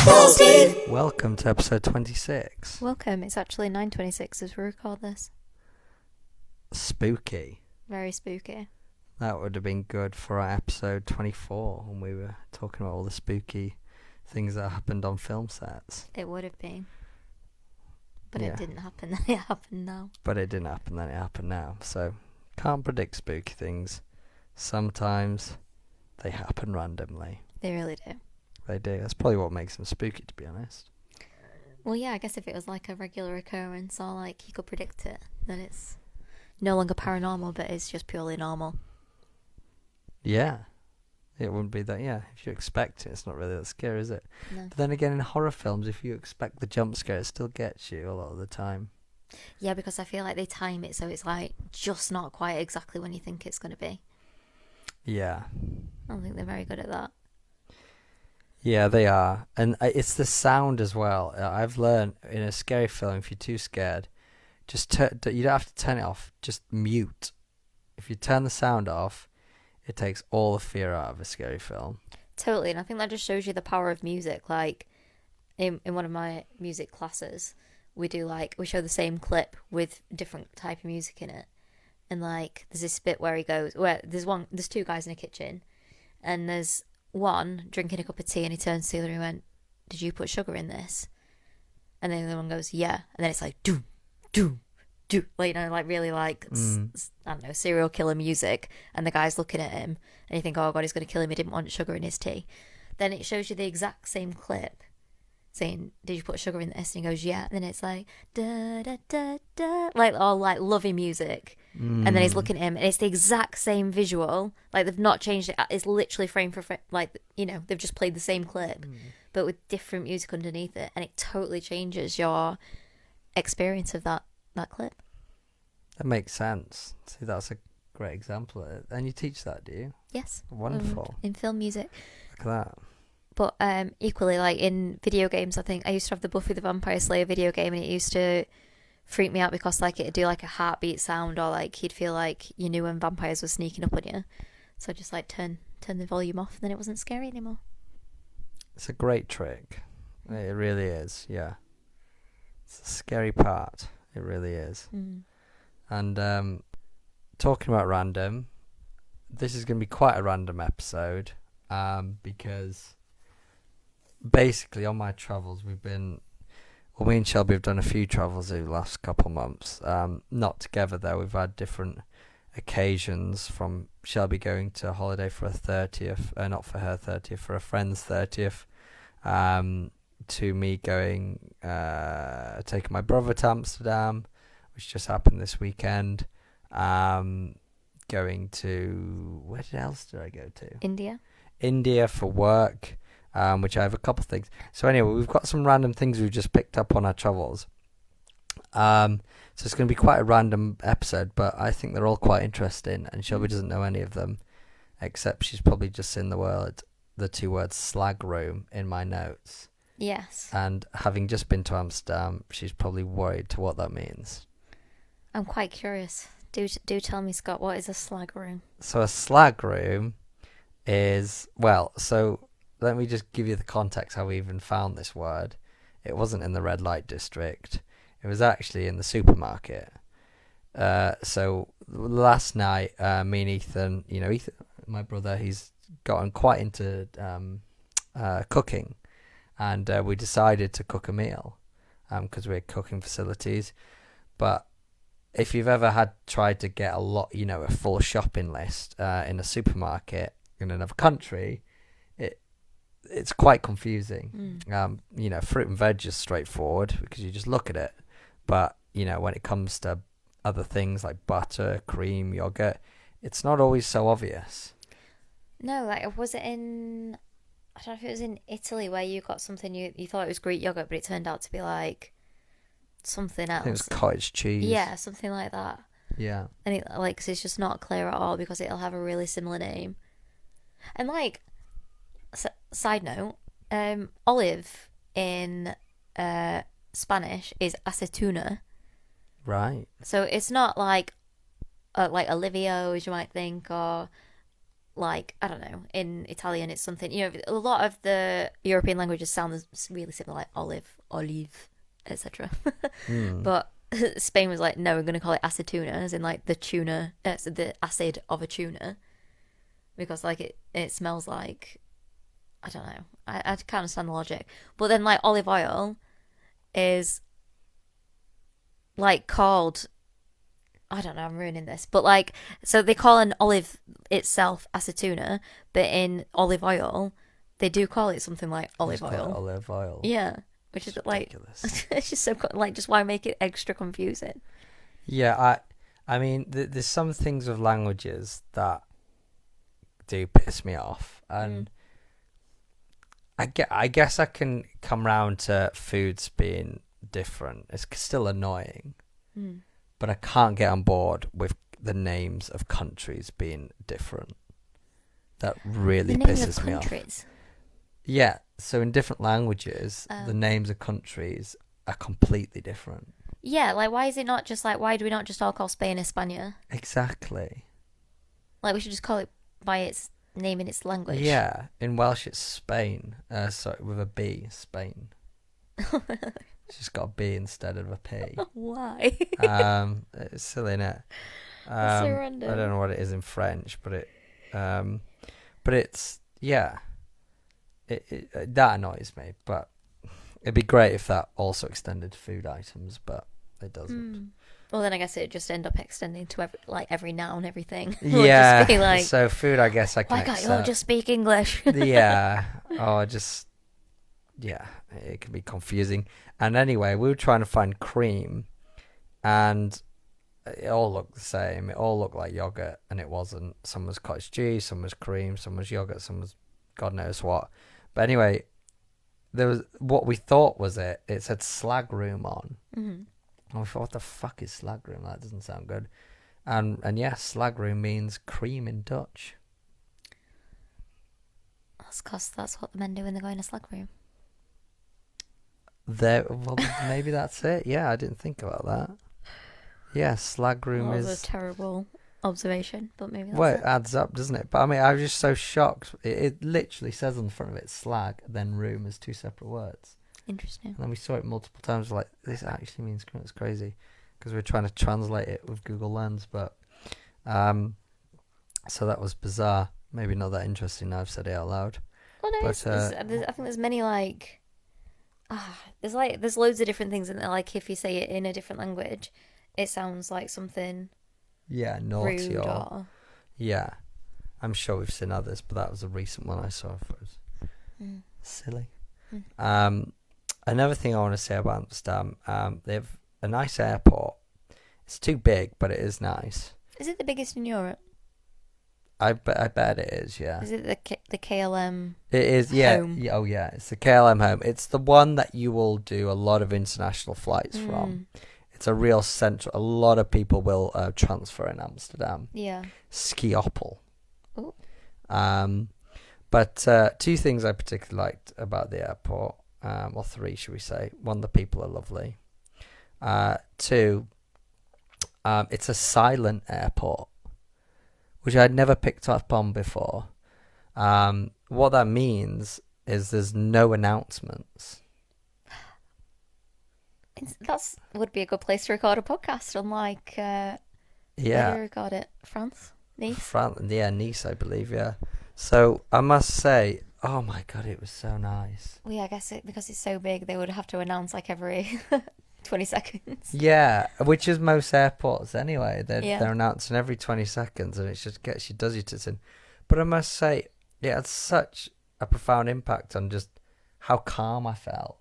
Welcome to episode 26. Welcome. It's actually 9:26 as we record this. Spooky. Very spooky. That would have been good for our episode 24 when we were talking about all the spooky things that happened on film sets. It would have been. But Yeah. it didn't happen. Then it happened now. But it didn't happen, then it happened now. So, can't predict spooky things. Sometimes they happen randomly. They really do. They do. That's probably what makes them spooky, to be honest. Well, yeah, I guess if it was like a regular occurrence or like you could predict it, then it's no longer paranormal, but it's just purely normal. Yeah. It wouldn't be that, yeah. If you expect it, it's not really that scary, is it? No. But then again, in horror films, if you expect the jump scare, it still gets you a lot of the time. Yeah, because I feel like they time it so it's like just not quite exactly when you think it's going to be. Yeah. I don't think they're very good at that. Yeah, they are. And it's the sound as well. I've learned in a scary film, if you're too scared, just you don't have to turn it off. Just mute. If you turn the sound off, it takes all the fear out of a scary film. Totally, and I think that just shows you the power of music. Like, in one of my music classes, we show the same clip with different type of music in it. And like, there's this bit where there's two guys in a kitchen, and there's one drinking a cup of tea, and he turns to the other and he went, "Did you put sugar in this?" And then the other one goes, "Yeah." And then it's like, doom, doom, doom. Like, like really like, I don't know, serial killer music. And the guy's looking at him, and you think, oh God, he's going to kill him. He didn't want sugar in his tea. Then it shows you the exact same clip saying, "Did you put sugar in this?" And he goes, "Yeah." And then it's like, da da da da, like all like lovey music. And then he's looking at him, and it's the exact same visual. Like, they've not changed it. It's literally frame for frame. Like, they've just played the same clip, but with different music underneath it, and it totally changes your experience of that clip. That makes sense. See, that's a great example of it. And you teach that, do you? Yes. Wonderful. In film music. Look at that. But equally, like in video games, I think I used to have the Buffy the Vampire Slayer video game, and it used to freak me out because like it'd do like a heartbeat sound, or like you'd feel like you knew when vampires were sneaking up on you. So I just like turn the volume off, and then it wasn't scary anymore. It's a great trick. It really is, yeah. It's a scary part. It really is. And talking about random, this is going to be quite a random episode because basically on my travels me and Shelby have done a few travels in the last couple of months. Not together though. We've had different occasions, from Shelby going to a holiday for a 30th, not for her 30th, for a friend's 30th, to me going, taking my brother to Amsterdam, which just happened this weekend. Going to, where else did I go to? India for work. Which I have a couple of things. So anyway, we've got some random things we've just picked up on our travels. So it's going to be quite a random episode, but I think they're all quite interesting, and Shelby doesn't know any of them, except she's probably just seen the two words slag room in my notes. Yes. And having just been to Amsterdam, she's probably worried to what that means. I'm quite curious. Do tell me, Scott, what is a slag room? So a slag room is, let me just give you the context how we even found this word. It wasn't in the red light district. It was actually in the supermarket. So last night, me and Ethan, Ethan, my brother, he's gotten quite into cooking. And we decided to cook a meal because we're cooking facilities. But if you've ever tried to get a full shopping list in a supermarket in another country, it's quite confusing. Fruit and veg is straightforward because you just look at it. But, when it comes to other things like butter, cream, yogurt, it's not always so obvious. No, like, was it in, I don't know if it was in Italy where you got something, you thought it was Greek yogurt, but it turned out to be like something else. I think it was cottage cheese. Yeah, something like that. Yeah. And it's just not clear at all because it'll have a really similar name. And like, side note, olive in Spanish is aceituna. Right. So it's not like Olivia, as you might think, or like, I don't know, in Italian it's something, a lot of the European languages sound really similar, like olive, etc. Mm. But Spain was like, no, we're going to call it aceituna, as in like the tuna, so the acid of a tuna, because like it smells like, I don't know, I can't understand the logic. But then like olive oil is like called, I don't know, I'm ruining this, but like, so they call an olive itself aceituna, but in olive oil, they do call it something like olive Just call it oil. olive oil. Yeah, which It's is like, ridiculous. it's just so like, just why make it extra confusing? Yeah, I mean, there's some things with languages that do piss me off, and I guess I can come round to foods being different. It's still annoying, Mm. but I can't get on board with the names of countries being different. That really The names pisses of me off. countries. Yeah, so in different languages, the names of countries are completely different. Yeah, like why is it not just like, why do we not just all call Spain España? Exactly. Like we should just call it by its name in its language. Yeah, in Welsh it's Spain. Sorry, with a B, Spain. It's just got a B instead of a P. Why? It's silly, innit? That's so I random. don't know what it is in French, but it's yeah. It that annoys me, but it'd be great if that also extended to food items, but it doesn't. Well, then I guess it'd just end up extending to every noun, everything. Yeah. Just be like, So food, I guess I can why can't you all accept. just speak English? Yeah. Oh, yeah. It can be confusing. And anyway, we were trying to find cream, and it all looked the same. It all looked like yogurt, and it wasn't. Some was cottage cheese, some was cream, some was yogurt, some was God knows what. But anyway, there was what we thought was it. It said slag room on. Mm-hmm. And we thought, what the fuck is slag room? That doesn't sound good. And yes, slag room means cream in Dutch. That's because that's what the men do when they go in a slag room. Well, maybe that's it. Yeah, I didn't think about that. Yeah, slag room That is. was a terrible observation, but maybe that's Well, it. it adds up, doesn't it? But I mean, I was just so shocked. It literally says on the front of it slag, then room as two separate words. Interesting. And then we saw it multiple times. Like, this actually means cream. It's crazy because we're trying to translate it with Google Lens, but so that was bizarre. Maybe not that interesting now I've said it out loud. Well, no, But, I think there's many like, there's loads of different things in there. Like if you say it in a different language, it sounds like something Yeah, naughty rude or or yeah. I'm sure we've seen others, but that was a recent one I saw. It was silly. Another thing I want to say about Amsterdam, they have a nice airport. It's too big, but it is nice. Is it the biggest in Europe? I bet it is. Yeah. Is it the KLM? It is, yeah. Home? Oh, yeah. It's the KLM home. It's the one that you will do a lot of international flights from. It's a real central. A lot of people will transfer in Amsterdam. Yeah. Schiphol. Oh. But two things I particularly liked about the airport, or three, should we say? One, the people are lovely. Two, it's a silent airport, which I'd never picked up on before. What that means is there's no announcements. That would be a good place to record a podcast, unlike where do you record it? France? Nice? Nice, I believe, yeah. So I must say, oh my God, it was so nice. Well, yeah, I guess because it's so big, they would have to announce like every 20 seconds. Yeah, which is most airports anyway. They're announcing every 20 seconds, and it just does your tits in. But I must say, it had such a profound impact on just how calm I felt.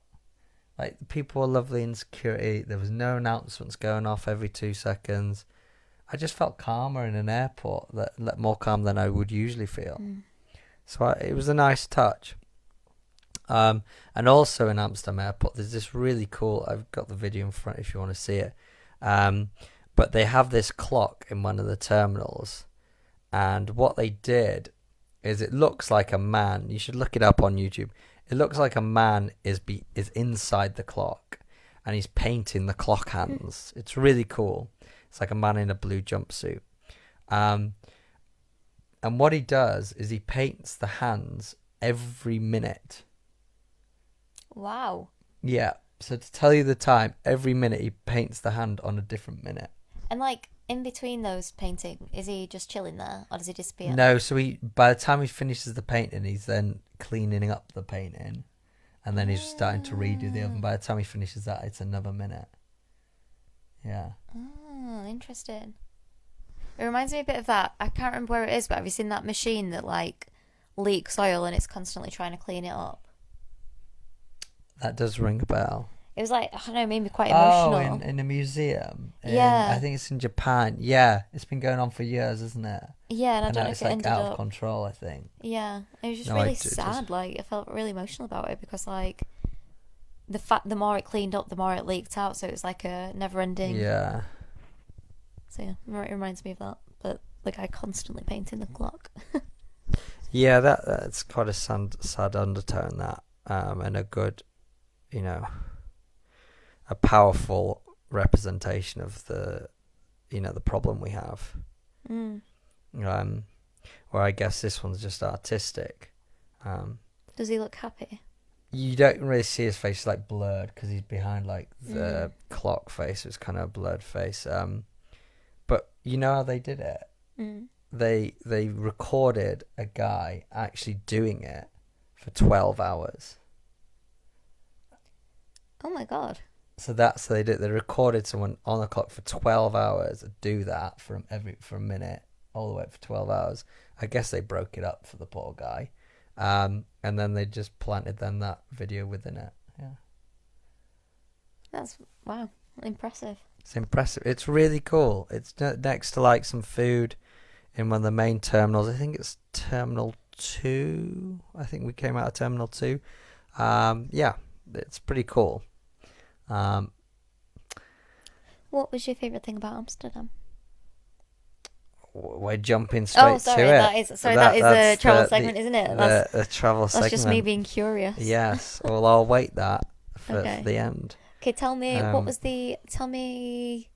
Like, the people were lovely in security. There was no announcements going off every 2 seconds. I just felt calmer in an airport, more calm than I would usually feel. So it was a nice touch. And also in Amsterdam Airport, there's this really cool, I've got the video in front if you want to see it. But they have this clock in one of the terminals. And what they did is it looks like a man. You should look it up on YouTube. It looks like a man is inside the clock, and he's painting the clock hands. It's really cool. It's like a man in a blue jumpsuit. And And what he does is he paints the hands every minute. Wow. Yeah. So to tell you the time, every minute he paints the hand on a different minute. And like in between those painting, is he just chilling there or does he disappear? No, so by the time he finishes the painting, he's then cleaning up the painting, and then he's starting to redo the oven. By the time he finishes that, it's another minute. Yeah. Oh, interesting. It reminds me a bit of that. I can't remember where it is, but have you seen that machine that like leaks oil and it's constantly trying to clean it up? That does ring a bell. It was like, I don't know, made me quite emotional. Oh, in a museum. Yeah. I think it's in Japan. Yeah, it's been going on for years, isn't it? Yeah, and I don't know if it's it like ended out up. of control, I think. Yeah, it was just No, really it just- sad. Like I felt really emotional about it because like the more it cleaned up, the more it leaked out. So it was like a never-ending. Yeah. So yeah, it reminds me of that. But the guy constantly painting the clock. Yeah, that's quite a sad undertone, that. And a good, a powerful representation of the problem we have. Mm. Where I guess this one's just artistic. Does he look happy? You don't really see his face, like blurred, because he's behind like the clock face. It's kind of a blurred face. But you know how they did it? Mm. They recorded a guy actually doing it for 12 hours. Oh my god. So that's they did. They recorded someone on the clock for 12 hours do that for a minute all the way up for 12 hours. I guess they broke it up for the poor guy, and then they just planted that video within it. Yeah, That's wow, impressive. it's impressive. It's really cool. It's next to like some food in one of the main terminals. I think it's Terminal 2. I think we came out of Terminal 2. Yeah, it's pretty cool. What was your favourite thing about Amsterdam? We're jumping straight to it. That is the travel segment, isn't it? The travel segment. That's just me being curious. Yes. Well, I'll wait that for the end. Okay, tell me what was the. Tell me.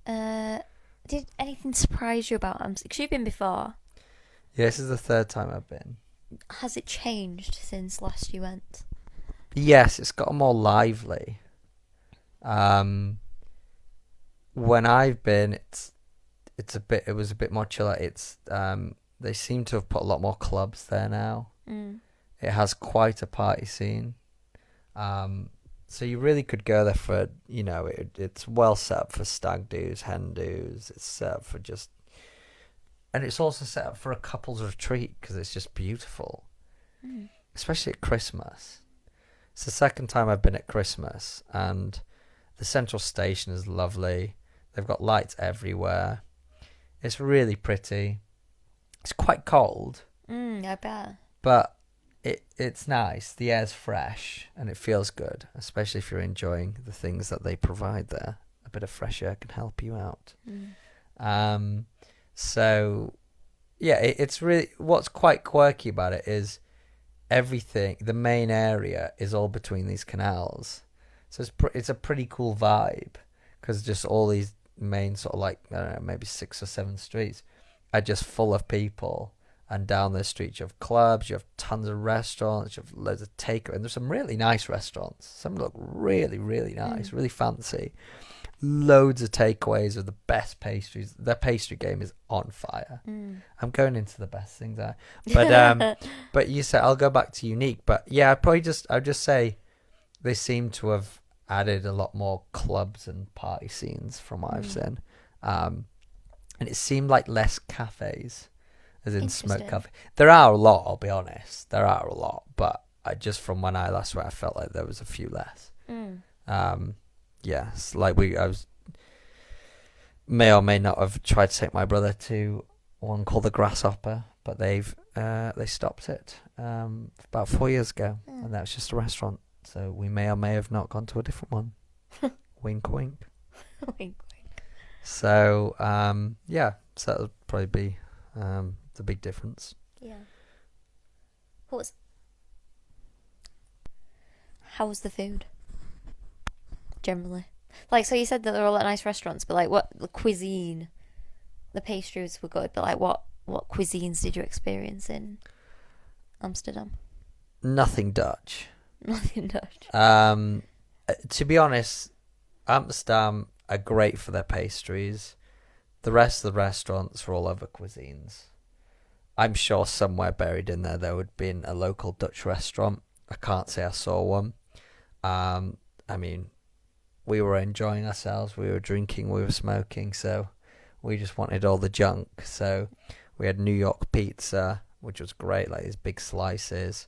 Did anything surprise you about Amsterdam? Because you've been before. Yeah, this is the third time I've been. Has it changed since last you went? Yes, it's got more lively. When I've been, it was a bit more chiller. They seem to have put a lot more clubs there now. Mm. It has quite a party scene. So you really could go there for, it's well set up for stag do's, hen do's. It's set up for and it's also set up for a couple's retreat because it's just beautiful, especially at Christmas. It's the second time I've been at Christmas, and the central station is lovely. They've got lights everywhere. It's really pretty. It's quite cold. I bet. But it's nice. The air's fresh and it feels good, especially if you're enjoying the things that they provide there. A bit of fresh air can help you out. So, yeah, it's really... What's quite quirky about it is everything, the main area is all between these canals. So it's a pretty cool vibe because just all these main sort of like, I don't know, maybe 6 or 7 streets are just full of people. And down the street you have clubs, you have tons of restaurants, you have loads of takeaway. And there's some really nice restaurants. Some look really, really nice, really fancy. Loads of takeaways of the best pastries. Their pastry game is on fire. I'm going into the best things there. But you said I'll go back to unique. But yeah, I'd just say they seem to have added a lot more clubs and party scenes from what I've seen. And it seemed like less cafes, as in smoke cafe. There are a lot, I'll be honest. There are a lot, but from when I last went, I felt like there was a few less. Yes, like I may or may not have tried to take my brother to one called the Grasshopper, but they stopped it about 4 years ago, and that was just a restaurant. So we may or may have not gone to a different one. Wink, wink. Wink, wink. So so that would probably be the big difference. Yeah. How was the food? Generally. Like, so you said that there were a lot of nice restaurants, but like what the cuisine, the pastries were good, but like what what cuisines did you experience in Amsterdam? Nothing Dutch. Nothing Dutch. To be honest, Amsterdam are great for their pastries. The rest of the restaurants are all other cuisines. I'm sure somewhere buried in there would be a local Dutch restaurant. I can't say I saw one. I mean, we were enjoying ourselves. We were drinking, we were smoking, so we just wanted all the junk. So we had New York pizza, which was great, like these big slices.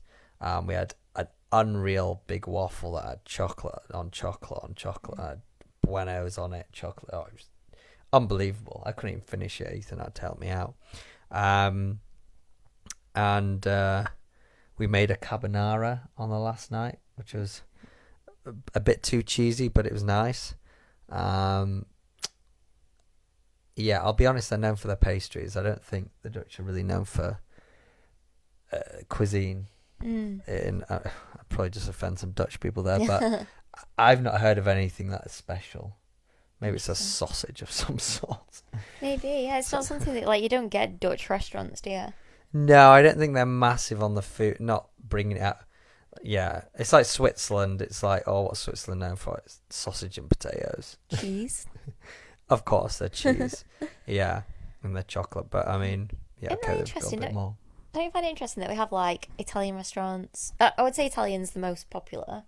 We had an unreal big waffle that had chocolate on chocolate on chocolate. Had Buenos on it, chocolate. Oh, it was unbelievable. I couldn't even finish it. Ethan had to help me out. And we made a carbonara on the last night, which was a bit too cheesy, but it was nice. Yeah, I'll be honest, they're known for their pastries. I don't think the Dutch are really known for cuisine. And I'd probably just offend some Dutch people there, but I've not heard of anything that is special. Maybe it's a sausage of some sort. Maybe, yeah. It's not something that, like, you don't get Dutch restaurants, do you? No, I don't think they're massive on the food, not bringing it out. Yeah, it's like Switzerland. It's like, oh, what's Switzerland known for? It's sausage and potatoes. Cheese. Of course, they're cheese. Yeah, and they're chocolate. But I mean, yeah, Isn't okay, that they've got a interesting? bit more. Don't you find it interesting that we have, like, Italian restaurants? I would say Italian's the most popular.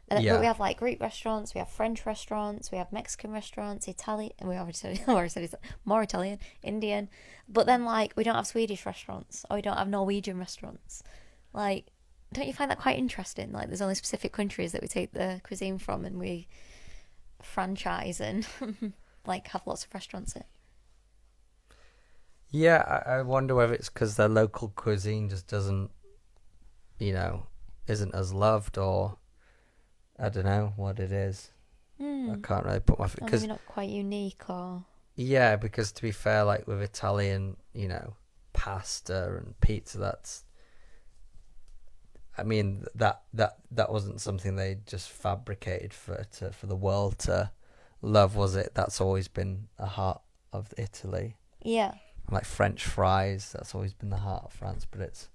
But Yeah. we have, like, Greek restaurants, we have French restaurants, we have Mexican restaurants, Italian, and we already said more Italian, Indian. But then, like, we don't have Swedish restaurants, or we don't have Norwegian restaurants. Like, don't you find that quite interesting? Like, there's only specific countries that we take the cuisine from, and we franchise and, like, have lots of restaurants in. Yeah, I wonder whether it's because their local cuisine just doesn't, isn't as loved, or I don't know what it is. I can't really put my... Because maybe not quite unique, or... Yeah, because to be fair, like with Italian, pasta and pizza, that's... I mean, that wasn't something they just fabricated for the world to love, was it? That's always been the heart of Italy. Yeah. Like French fries, that's always been the heart of France, but it's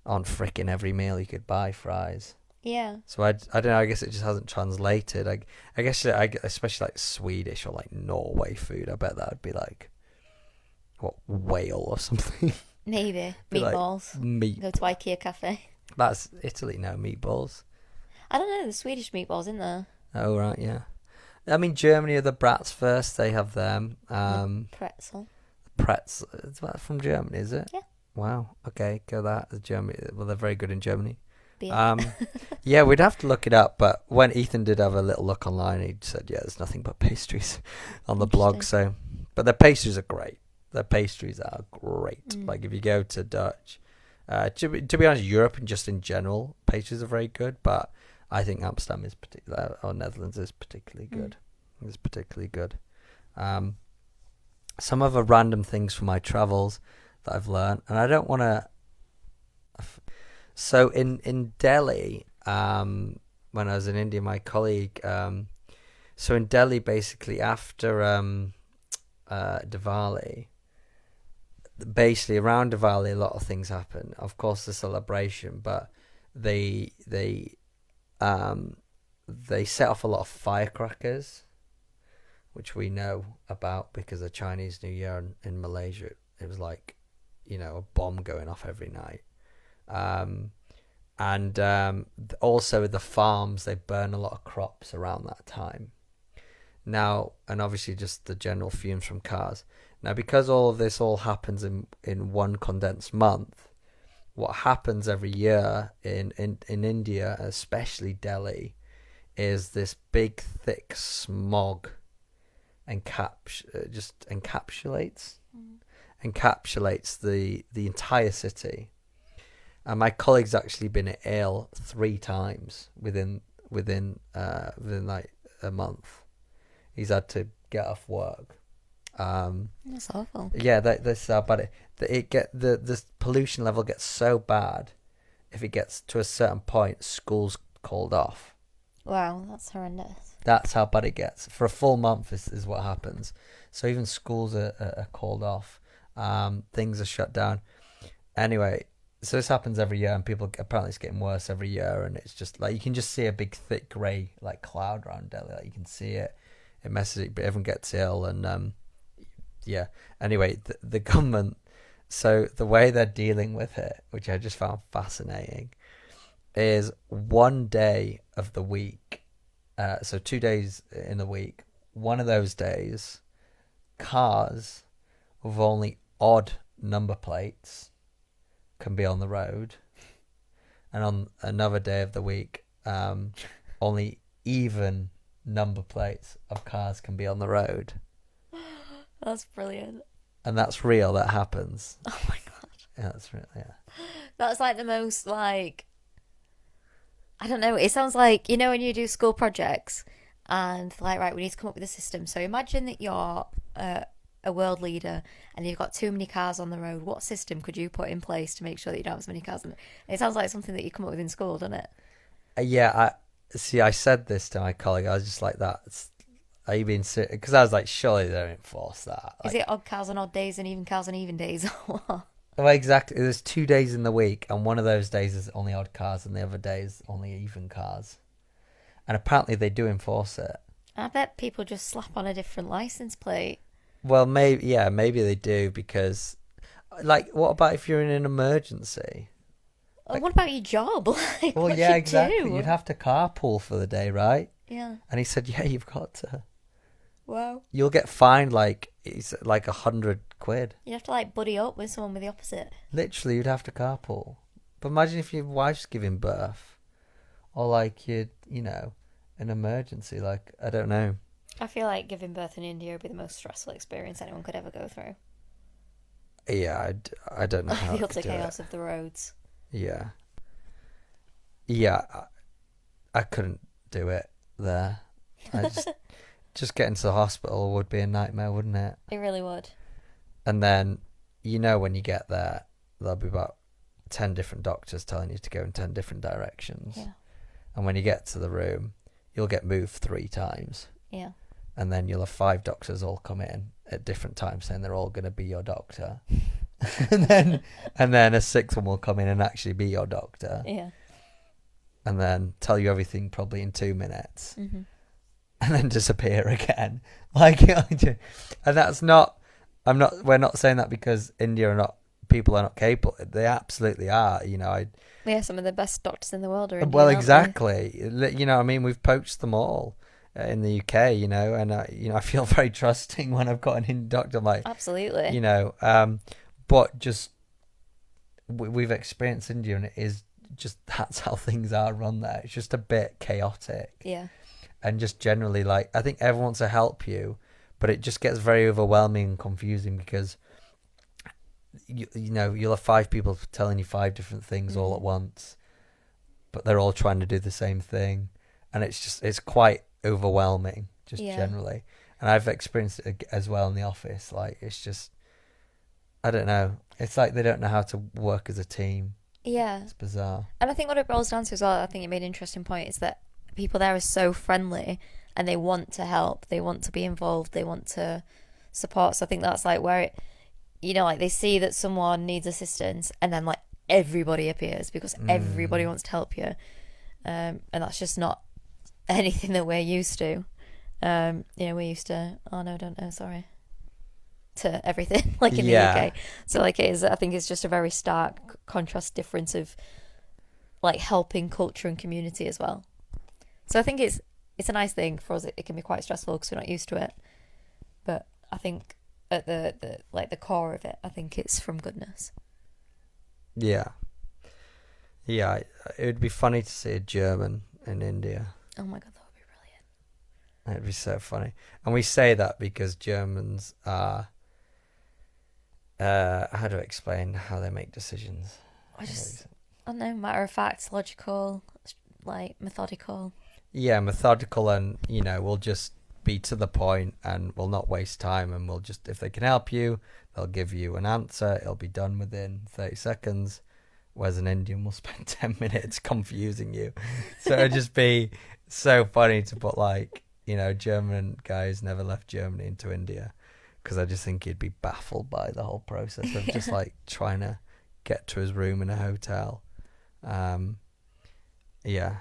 on frickin' every meal you could buy fries. Yeah. So I don't know, I guess it just hasn't translated. I guess especially like Swedish or like Norway food, I bet that would be like, what, whale or something. Maybe. Like meatballs. Go to IKEA cafe. That's Italy, no meatballs. I don't know, the Swedish meatballs in there. Oh, right, yeah. I mean, Germany are the brats first, they have them. Pretzel. Pretzel, is that from Germany, is it? Yeah. Wow, okay, go that. Germany, well, they're very good in Germany. Beer. Yeah, we'd have to look it up, but when Ethan did have a little look online, he said, yeah, there's nothing but pastries on the blog, so... But their pastries are great. Their pastries are great. Like, if you go to Dutch... to be honest, Europe and just in general, pastries are very good, but I think Amsterdam is particular, or Netherlands is particularly good. It's particularly good. Some other random things from my travels that I've learned, and I don't want to... So in Delhi, when I was in India, my colleague... so in Delhi, basically, after Diwali... Basically, around Diwali, a lot of things happen. Of course, the celebration, but they set off a lot of firecrackers, which we know about because of Chinese New Year in Malaysia. It was like, a bomb going off every night. And also the farms, they burn a lot of crops around that time. Now, and obviously just the general fumes from cars. Now, because all of this all happens in one condensed month, what happens every year in India, especially Delhi, is this big, thick smog just encapsulates the entire city. And my colleague's actually been ill 3 times within like a month. He's had to get off work. That's awful. Yeah, that's but the pollution level gets so bad. If it gets to a certain point, school's called off. Wow, that's horrendous. That's how bad it gets. For a full month is what happens. So even schools are called off. Things are shut down. Anyway, so this happens every year, and people apparently it's getting worse every year, and it's just like you can just see a big thick grey like cloud around Delhi. Like you can see it. It messes it, but everyone gets ill, and yeah. Anyway, the government. So the way they're dealing with it, which I just found fascinating, is one day of the week. So 2 days in the week. One of those days, cars with only odd number plates can be on the road, and on another day of the week, only even number plates of cars can be on the road. That's brilliant. And that's real. That happens. Oh my god. Yeah, that's real. Yeah. That's like the most like. I don't know. It sounds like when you do school projects, and like right, we need to come up with a system. So imagine that you're a world leader, and you've got too many cars on the road. What system could you put in place to make sure that you don't have as many cars on it? It sounds like something that you come up with in school, doesn't it? Yeah. I said this to my colleague. I was just like that. Are you being serious? Because I was like, surely they don't enforce that. Like, is it odd cars on odd days and even cars on even days? Or what? Well, exactly. There's 2 days in the week, and one of those days is only odd cars, and the other day is only even cars. And apparently they do enforce it. I bet people just slap on a different license plate. Well, maybe they do, because, like, what about if you're in an emergency? Like, what about your job? Like, well, what yeah, you exactly. do? You'd have to carpool for the day, right? Yeah. And he said, yeah, you've got to. Wow. You'll get fined like £100. You'd have to like buddy up with someone with the opposite. Literally, you'd have to carpool. But imagine if your wife's giving birth, or like an emergency. Like, I don't know. I feel like giving birth in India would be the most stressful experience anyone could ever go through. Yeah, I don't know how The to utter do chaos it. of the roads. Yeah, I couldn't do it there. I just getting to the hospital would be a nightmare, wouldn't it? It really would. And then, when you get there, there'll be about 10 different doctors telling you to go in 10 different directions. Yeah. And when you get to the room, you'll get moved 3 times. Yeah. And then you'll have 5 doctors all come in at different times saying they're all going to be your doctor. and then a 6th one will come in and actually be your doctor. Yeah. And then tell you everything probably in 2 minutes. Mm-hmm. And then disappear again. And that's not, we're not saying that because people are not capable. They absolutely are, Yeah, some of the best doctors in the world are Indian, well, aren't exactly. We've poached them all in the UK, and I feel very trusting when I've got an Indian doctor. I'm like, absolutely. But just we've experienced India, and it is just that's how things are run there. It's just a bit chaotic. Yeah. And just generally, like, I think everyone wants to help you, but it just gets very overwhelming and confusing because you'll have 5 people telling you 5 different things all at once, but they're all trying to do the same thing, and it's quite overwhelming just generally. And I've experienced it as well in the office. Like, it's just, I don't know. It's like they don't know how to work as a team. Yeah. It's bizarre. And I think what it boils down to as well, I think it made an interesting point, is that people there are so friendly and they want to help, they want to be involved, they want to support. So I think that's like where it, like they see that someone needs assistance and then like everybody appears because everybody wants to help you. And that's just not anything that we're used to. We're used to, oh no, don't know, sorry, to everything like in the UK. So like I think it's just a very stark contrast difference of like helping culture and community as well. So I think it's a nice thing for us. It can be quite stressful because we're not used to it, but I think at the core of it, I think it's from goodness. Yeah, it would be funny to see a German in India. Oh my god, that would be brilliant. It'd be so funny. And we say that because Germans are, how do I explain how they make decisions? I don't know, matter of fact, logical, like methodical. Yeah, methodical, and we'll just be to the point and we'll not waste time, and we'll just, if they can help you, they'll give you an answer. It'll be done within 30 seconds. Whereas an Indian will spend 10 minutes confusing you. So it'd just be so funny to put like, German guys never left Germany into India. because I just think he'd be baffled by the whole process of just like trying to get to his room in a hotel. Yeah,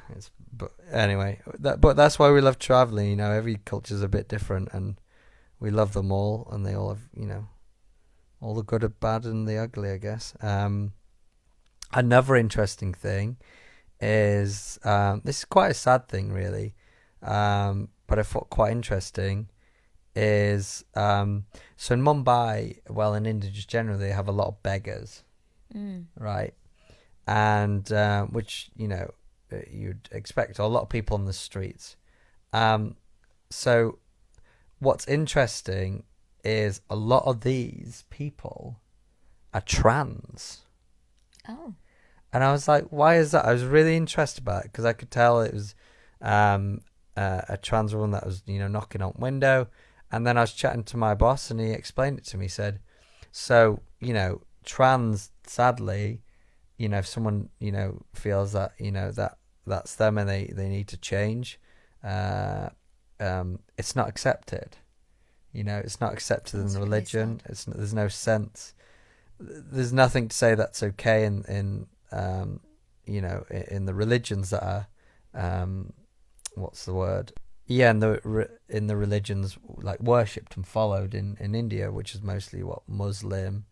but anyway, but that's why we love traveling. You know, every culture's a bit different, and we love them all, and they all have, you know, all the good, the bad, and the ugly, I guess. Another interesting thing is this is quite a sad thing, really, but I thought quite interesting is so in Mumbai, well, in India just generally, they have a lot of beggars, right? And which, you know, you'd expect a lot of people on the streets. So what's interesting is a lot of these people are trans. Oh. And I was like, why is that? I was really interested about it because I could tell it was a trans woman that was, you know, knocking on window. And then I was chatting to my boss and he explained it to me. He said, so, you know, trans, sadly, you know, if someone, you know, feels that, you know, that's them and they need to change, it's not accepted. You know, it's not accepted in religion. Really there's no sense. There's nothing to say that's okay in you know, in the religions that are, what's the word? Yeah, in the religions like worshipped and followed in India, which is mostly what Muslim,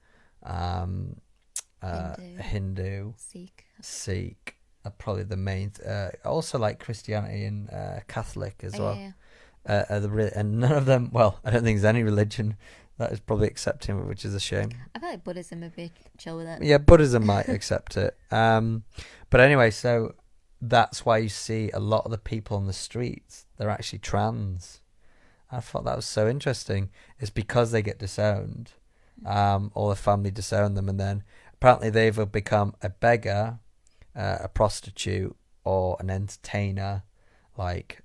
Hindu, Sikh are probably the main. Also like Christianity and Catholic as well. Yeah. And none of them. Well, I don't think there's any religion that is probably accepting it, which is a shame. I feel like Buddhism would be chill with it. Yeah, Buddhism might accept it. But anyway, so that's why you see a lot of the people on the streets, they're actually trans. I thought that was so interesting. It's because they get disowned. Or the family disown them, and then apparently they've become a beggar, a prostitute, or an entertainer. Like,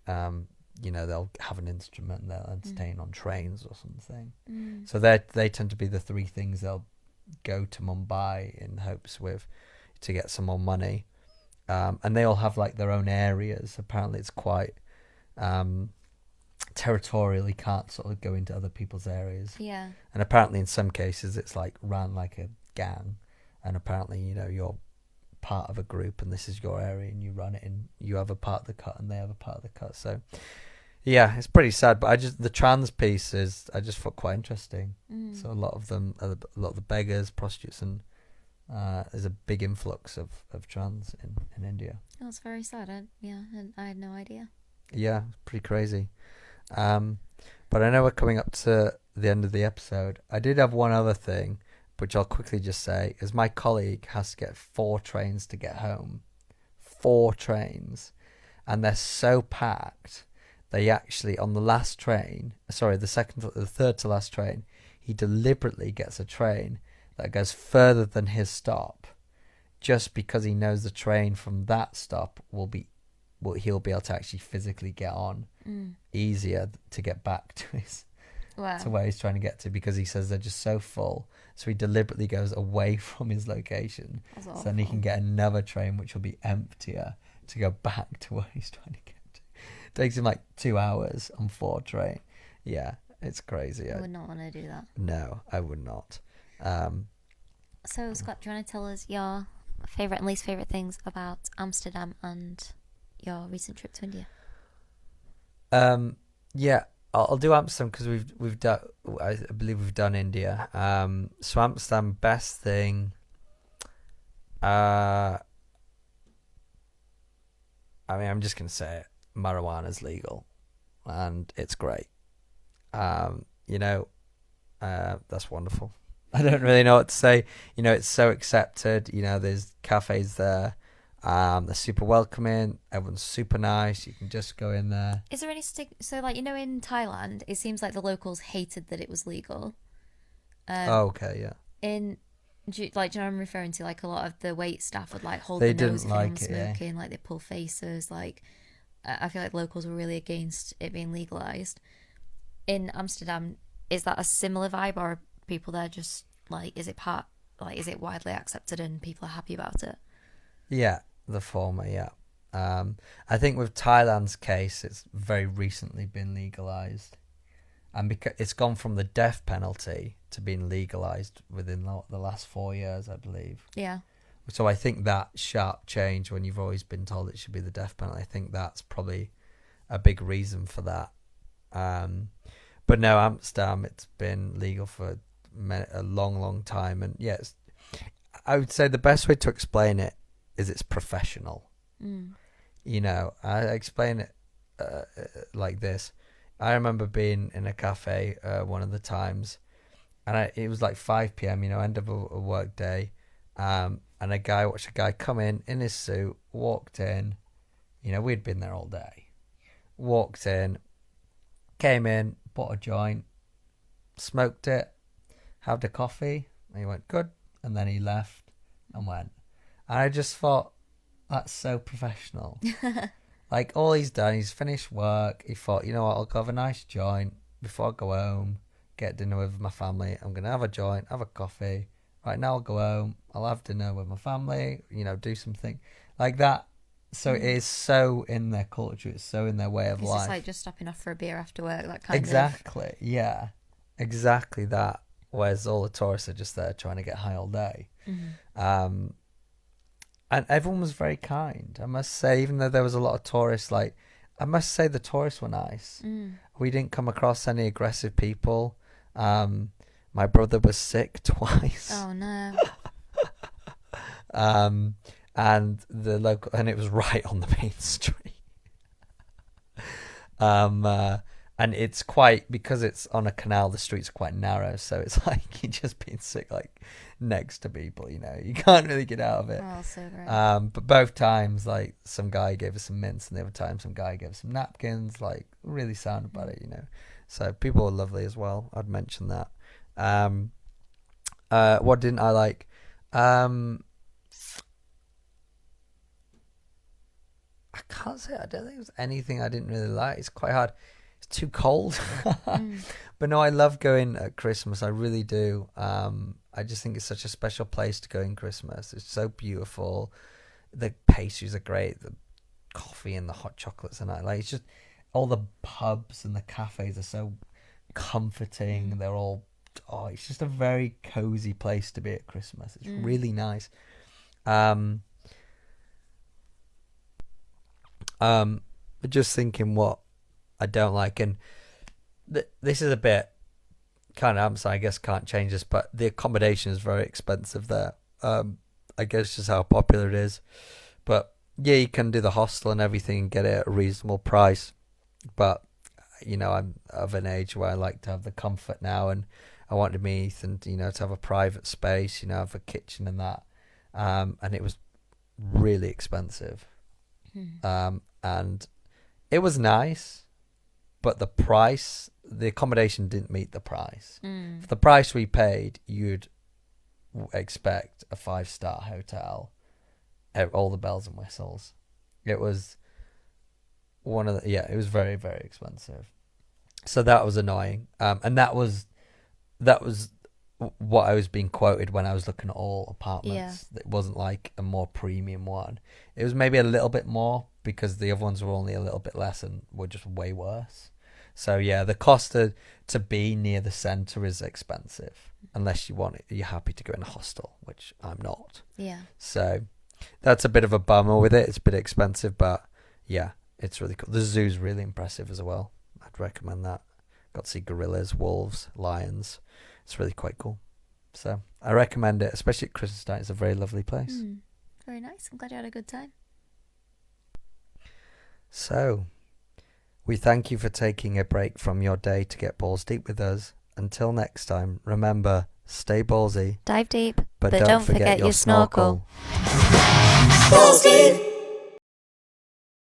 you know, they'll have an instrument and they'll entertain on trains or something. So they tend to be the three things they'll go to Mumbai in hopes with to get some more money. And they all have like their own areas. Apparently it's quite territorial. You can't sort of go into other people's areas. Yeah. And apparently in some cases it's like ran like a gang. And apparently, you know, you're part of a group and this is your area and you run it and you have a part of the cut and they have a part of the cut. So yeah, it's pretty sad, but the trans piece I just thought quite interesting. So a lot of them, a lot of the beggars, prostitutes, and there's a big influx of trans in India. Oh, it's very sad. I had no idea. Yeah, it's pretty crazy. But I know we're coming up to the end of the episode. I did have one other thing, which I'll quickly just say, is my colleague has to get 4 trains to get home. 4 trains. And they're so packed. They actually, on the last train, the third to last train, he deliberately gets a train that goes further than his stop, just because he knows the train from that stop he'll be able to actually physically get on easier to get back to to where he's trying to get to, because he says they're just so full. So he deliberately goes away from his location, so then he can get another train which will be emptier to go back to where he's trying to get to. It takes him like 2 hours on 4 train. Yeah, it's crazy. I would not want to do that. No, I would not. So Scott, do you want to tell us your favourite and least favourite things about Amsterdam and your recent trip to India? Yeah, I'll do Amsterdam because we've done. I believe we've done India. So Amsterdam, best thing. I mean, I'm just gonna say it. Marijuana's legal, and it's great. You know, that's wonderful. I don't really know what to say. You know, it's so accepted. You know, there's cafes there. They're super welcoming. Everyone's super nice. You can just go in there. Is there any so like, you know, in Thailand, it seems like the locals hated that it was legal. Okay, yeah. Do you know what I'm referring to? Like a lot of the wait staff would like hold their nose if anyone was smoking, like they pull faces. Like I feel like locals were really against it being legalized. In Amsterdam, is that a similar vibe, or are people there just like, is it widely accepted and people are happy about it? Yeah, the former, yeah. I think with Thailand's case, it's very recently been legalized. and because it's gone from the death penalty to being legalized within the last 4 years, I believe. Yeah. So I think that sharp change, when you've always been told it should be the death penalty, I think that's probably a big reason for that. But no, Amsterdam, it's been legal for a long time, and yes, I would say the best way to explain it is it's professional. You know, I explain it like this. I remember being in a cafe one of the times, and it was like 5 p.m. You know, end of a work day, and watched a guy come in his suit, walked in. You know, we'd been there all day. Walked in, came in, bought a joint, smoked it, had a coffee, and he went, good. And then he left and went. And I just thought, that's so professional. Like, all he's done, he's finished work. He thought, you know what, I'll go have a nice joint before I go home, get dinner with my family. I'm going to have a joint, have a coffee. Right now I'll go home, I'll have dinner with my family, you know, do something like that. So it is so in their culture, it's so in their way of life. It's like just stopping off for a beer after work, that kind of. Exactly, yeah. Exactly that. Whereas all the tourists are just there trying to get high all day. And everyone was very kind, I must say, even though there was a lot of tourists. Like, I must say the tourists were nice. We didn't come across any aggressive people. My brother was sick twice. Oh no. And it was right on the main street. And it's quite, because it's on a canal, the streets are quite narrow, so it's like you're just being sick, like, next to people, you know. You can't really get out of it. Oh, so great. But both times, like, some guy gave us some mints, and the other time some guy gave us some napkins, like, really sound about it, you know. So people were lovely as well, I'd mention that. What didn't I like? I can't say. I don't think there's anything I didn't really like. It's quite hard. It's too cold. But no, I love going at Christmas. I really do. I just think it's such a special place to go in Christmas. It's so beautiful. The pastries are great. The coffee and the hot chocolates and that. Like, it's just all the pubs and the cafes are so comforting. They're all. Oh, it's just a very cozy place to be at Christmas. It's really nice. Just thinking what I don't like, and this is a bit kind of Amsterdam, I guess can't change this, but the accommodation is very expensive there. I guess just how popular it is, but yeah, you can do the hostel and everything and get it at a reasonable price, but you know, I'm of an age where I like to have the comfort now, and I wanted me Ethan, you know, to have a private space, you know, have a kitchen and that, and it was really expensive. And it was nice, but the accommodation didn't meet the price. For the price we paid, you'd expect a 5-star hotel, all the bells and whistles. It was it was very, very expensive. So that was annoying. And that was what I was being quoted when I was looking at all apartments. Yeah. It wasn't like a more premium one. It was maybe a little bit more because the other ones were only a little bit less and were just way worse. So yeah, the cost to be near the centre is expensive unless you're happy to go in a hostel, which I'm not. Yeah. So that's a bit of a bummer with it. It's a bit expensive, but yeah, it's really cool. The zoo's really impressive as well. I'd recommend that. Got to see gorillas, wolves, lions. It's really quite cool. So I recommend it, especially at Christmas time. It's a very lovely place. Very nice. I'm glad you had a good time. So we thank you for taking a break from your day to get balls deep with us. Until next time, remember, stay ballsy. Dive deep, but don't forget your snorkel. Balls deep.